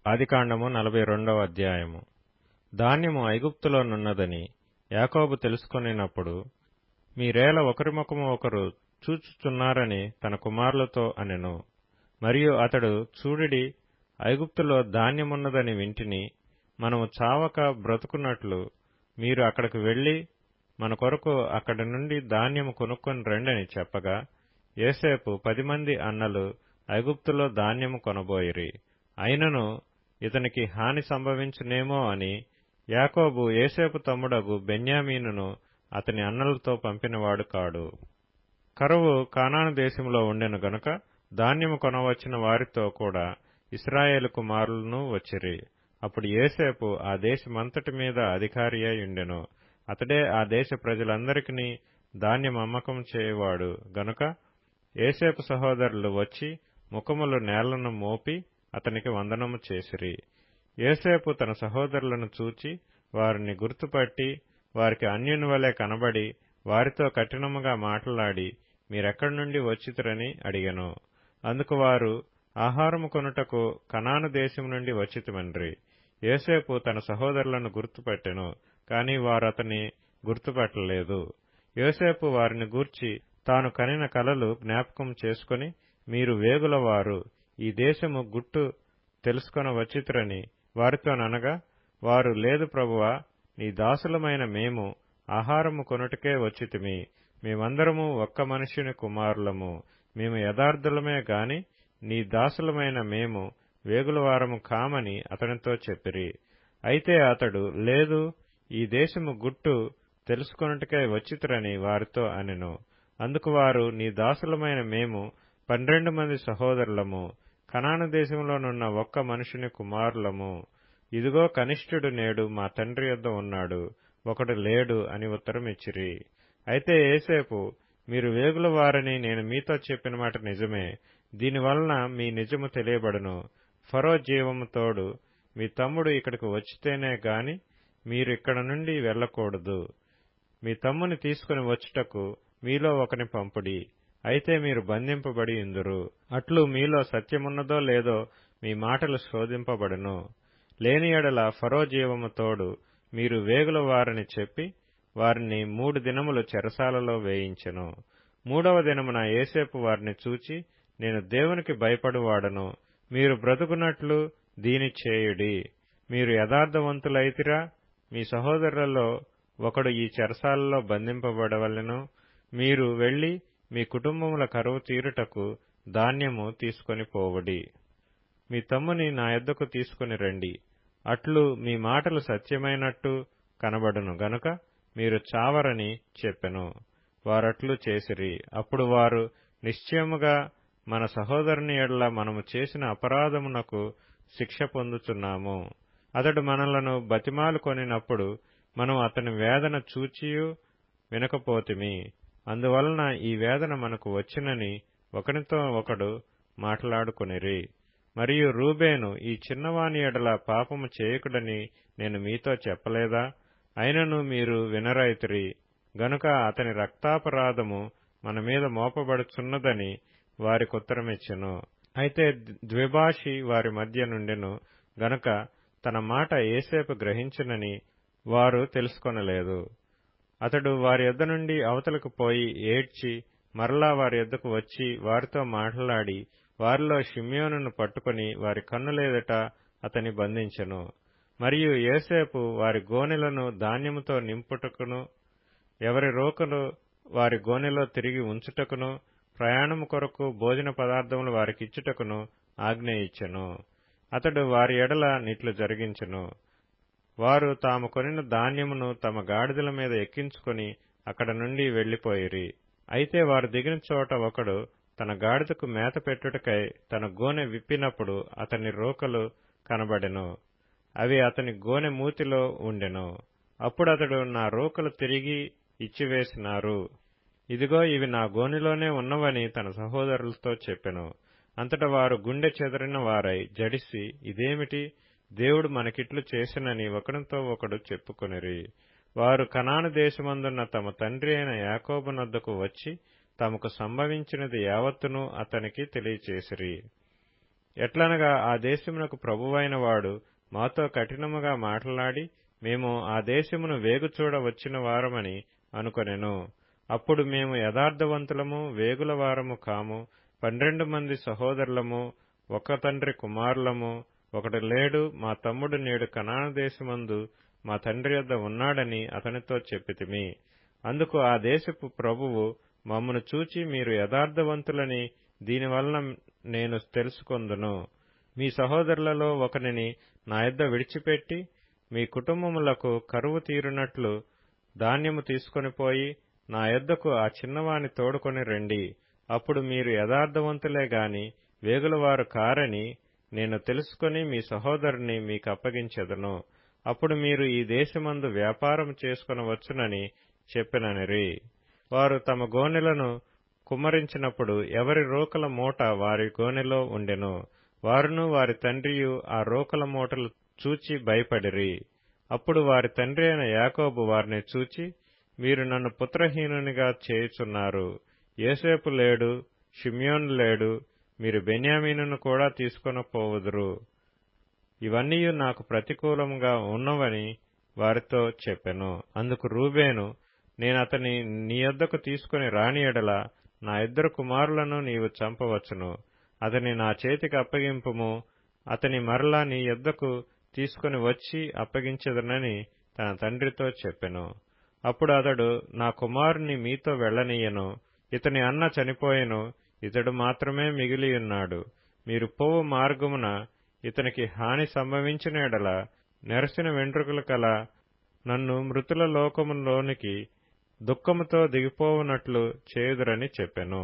ఆదికాండము 42వ అధ్యాయము. ధాన్యము ఐగుప్తులోనున్నదని యాకోబు తెలుసుకొనినప్పుడు, మీరేల ఒకరి ముఖము ఒకరు చూచుచున్నారని తన కుమారులతో అనెను. మరియు అతడు, చూడుడి, ఐగుప్తులో ధాన్యమున్నదని వింటిని, మనము చావక బ్రతుకున్నట్లు మీరు అక్కడికి వెళ్లి మన కొరకు అక్కడి నుండి ధాన్యము కొనుక్కొని రండని చెప్పగా, యోసేపు 10 మంది అన్నలు ఐగుప్తులో ధాన్యము కొనబోయిరి. అయినను ఇతనికి హాని సంభవించునేమో అని యాకోబు యోసేపు తమ్ముడగు బెన్యామీనును అతని అన్నలతో పంపినవాడు కాడు. కరువు కానాను దేశంలో ఉండెను గనుక ధాన్యము కొనవచ్చిన వారితో కూడా ఇశ్రాయేలు కుమారులను వచ్చిరి. అప్పుడు యోసేపు ఆ దేశమంతటి మీద అధికారి అయి ఉండెను. అతడే ఆ దేశ ప్రజలందరికీ ధాన్యం అమ్మకం చేయువాడు గనుక యోసేపు సహోదరులు వచ్చి ముఖములు నేలను మోపి అతనికి వందనము చేసిరి. యోసేపు తన సహోదరులను చూచి వారిని గుర్తుపట్టి వారికి అన్యుని వలె కనబడి వారితో కఠినముగా మాట్లాడి, మీరెక్కడి నుండి వచ్చితిరని అడిగెను. అందుకు వారు, ఆహారము కొనుటకు కనాను దేశం నుండి వచ్చితిమన్రి. యోసేపు తన సహోదరులను గుర్తుపట్టెను, కాని వారతని గుర్తుపట్టలేదు. యోసేపు వారిని గూర్చి తాను కనిన కలలు జ్ఞాపకం చేసుకుని, మీరు వేగులవారు, ఈ దేశము గుట్టు తెలుసుకొన వచ్చితిరని వారితోననగా, వారు, లేదు ప్రభువా, నీ దాసులమైన మేము ఆహారము కొనుటకే వచ్చితిమి. మేమందరము ఒక్క మనుష్యుని కుమారులము. మేము యథార్థులమే గాని నీ దాసులమైన మేము వేగులవారము కామని అతనితో చెప్పిరి. అయితే అతడు, లేదు, ఈ దేశము గుట్టు తెలుసుకొనుటకై వచ్చితిరని వారితో అనెను. అందుకు వారు, నీ దాసులమైన మేము 12 మంది సహోదరులము, కనాను దేశంలోనున్న ఒక్క మనుషుని కుమారులము. ఇదిగో కనిష్ఠుడు నేడు మా తండ్రి యొద్ద ఉన్నాడు, ఒకడు లేడు అని ఉత్తరమిచ్చిరి. అయితే యోసేపు, మీరు వేగుల వారని నేను మీతో చెప్పిన మాట నిజమే. దీనివలన మీ నిజము తెలియబడును. ఫరో జీవము తోడు మీ తమ్ముడు ఇక్కడికి వచ్చితేనే గాని మీరు ఇక్కడ నుండి వెళ్ళకూడదు. మీ తమ్ముని తీసుకుని వచ్చుటకు మీలో ఒకని పంపుడి. అయితే మీరు బంధింపబడి ఇందురు. అట్లు మీలో సత్యమున్నదో లేదో మీ మాటలు శోధింపబడును. లేని ఎడల ఫరో జీవము తోడు మీరు వేగుల వారని చెప్పి వారిని 3 దినములు చెరసాలలో వేయించెను. 3వ దినమున యోసేపు వారిని చూచి, నేను దేవునికి భయపడువాడను, మీరు బ్రతుకున్నట్లు దీని చేయుడి. మీరు యథార్థవంతులైతిరా? మీ సహోదరులలో ఒకడు ఈ చెరసాలలో బంధింపబడవలెను. మీరు వెళ్లి మీ కుటుంబముల కరువు తీరుటకు ధాన్యము తీసుకొని పోవుడి. మీ తమ్ముని నా యొద్దకు తీసుకుని రండి. అట్లు మీ మాటలు సత్యమైనట్టు కనబడును గనుక మీరు చావరని చెప్పెను. వారట్లు చేసిరి. అప్పుడు వారు, నిశ్చయముగా మన సహోదరుని ఎడల మనము చేసిన అపరాధమునకు శిక్ష పొందుచున్నాము. అతడు మనలను బతిమాలు కొనినప్పుడు మనం అతని వేదన చూచియు వినకపోతిమి. అందువలన ఈ వేదన మనకు వచ్చినని ఒకనితో ఒకడు మాట్లాడుకొనిరి. మరియు రూబేను, ఈ చిన్నవాని ఎడల పాపము చేయకుడని నేను మీతో చెప్పలేదా? అయినను మీరు వినరైతిరి గనుక అతని రక్తాపరాధము మన మీద మోపబడుచున్నదని వారికుత్తరమిచ్చెను. అయితే ద్విభాషి వారి మధ్య నుండెను గనుక తన మాట యోసేపు గ్రహించునని వారు తెలుసుకొనలేదు. అతడు వారి యొద్ద నుండి అవతలకు పోయి ఏడ్చి మరలా వారి యొద్దకు వచ్చి వారితో మాట్లాడి వారిలో షిమ్యోనును పట్టుకుని వారి కన్నులెదుట అతని బంధించెను. మరియు యోసేపు వారి గోనెలను ధాన్యముతో నింపుటకును, ఎవరి రోకలు వారి గోనెలో తిరిగి ఉంచుటకును, ప్రయాణము కొరకు భోజన పదార్థములు వారికిచ్చుటకును ఆజ్ఞ ఇచ్చెను. అతడు వారి ఎడల నిట్లు జరిగించెను. వారు తాము కొనిన ధాన్యమును తమ గాడిదల మీద ఎక్కించుకొని అక్కడ నుండి వెళ్లిపోయిరి. అయితే వారు దిగిన చోట ఒకడు తన గాడిదకు మేత పెట్టుటకై తన గోనె విప్పినప్పుడు అతని రోకలు కనబడెను. అవి అతని గోనె మూతిలో ఉండెను. అప్పుడతడు, నా రోకలు తిరిగి ఇచ్చివేసినారు, ఇదిగో ఇవి నా గోనెలోనే ఉన్నవని తన సహోదరులతో చెప్పెను. అంతట వారు గుండె చెదరిన వారై జడిసి, ఇదేమిటి, దేవుడు మనకిట్లు చేసినని ఒకనితో ఒకడు చెప్పుకొనిరి. వారు కనాను దేశమందున్న తమ తండ్రి అయిన యాకోబు నొద్దకు వచ్చి తమకు సంభవించినది యావత్తును అతనికి తెలియచేసిరి. ఎట్లనగా ఆ దేశమునకు ప్రభువైన వాడు మాతో కఠినముగా మాట్లాడి మేము ఆ దేశమును వేగుచూడ వచ్చిన వారమని అనుకొనెను. అప్పుడు మేము యథార్థవంతులము వేగుల వారము కాము, 12 మంది సహోదరులము, ఒక తండ్రి కుమారులము, ఒకడు లేడు, మా తమ్ముడు నేడు కనాను దేశమందు మా తండ్రి యొద్ద ఉన్నాడని అతనితో చెప్పితిమి. అందుకు ఆ దేశపు ప్రభువు మమ్మను చూచి మీరు యథార్థవంతులని దీనివలన నేను తెలుసుకొందును. మీ సహోదరులలో ఒకనిని నా యొద్ద విడిచిపెట్టి మీ కుటుంబములకు కరువు తీరునట్లు ధాన్యము తీసుకొనిపోయి నా యొద్దకు ఆ చిన్నవాని తోడుకొని రండి. అప్పుడు మీరు యథార్థవంతులే గాని వేగులవారు కారని నేను తెలుసుకొని మీ సహోదరుని మీకప్పగించెదను. అప్పుడు మీరు ఈ దేశమందు వ్యాపారం చేసుకొనవచ్చునని చెప్పిననిరి. వారు తమ గోనెలను కుమ్మరించినప్పుడు ఎవరి రోకల మూట వారి గోనెలో ఉండెను. వారును వారి తండ్రియు ఆ రోకల మూటలు చూచి భయపడిరి. అప్పుడు వారి తండ్రి అయిన యాకోబు వారిని చూచి, మీరు నన్ను పుత్రహీనునిగా చేయుచున్నారు. యోసేపు లేడు, షిమ్యోను లేడు, మీరు బెన్యామీనును కూడా తీసుకొని పోవుదురు. ఇవన్నీ నాకు ప్రతికూలముగా ఉన్నవని వారితో చెప్పెను. అందుకు రూబేను, నేనతని నీ యొద్దకు తీసుకుని రాని ఎడల నా 2 కుమారులను నీవు చంపవచ్చును. అతని నా చేతికి అప్పగింపుము, అతని మరలా నీ యొద్దకు తీసుకుని వచ్చి అప్పగించెదనని తన తండ్రితో చెప్పెను. అప్పుడు అతడు, నా కుమారుని మీతో వెళ్ళనీయను. ఇతని అన్న చనిపోయెను, ఇతడు మాత్రమే మిగిలియున్నాడు. మీరు పోవు మార్గమున ఇతనికి హాని సంభవించిన ఎడల నెరసిన వెంట్రుకలు కల నన్ను మృతుల లోకములోనికి దుఃఖముతో దిగిపోవునట్లు చేయుదురని చెప్పెను.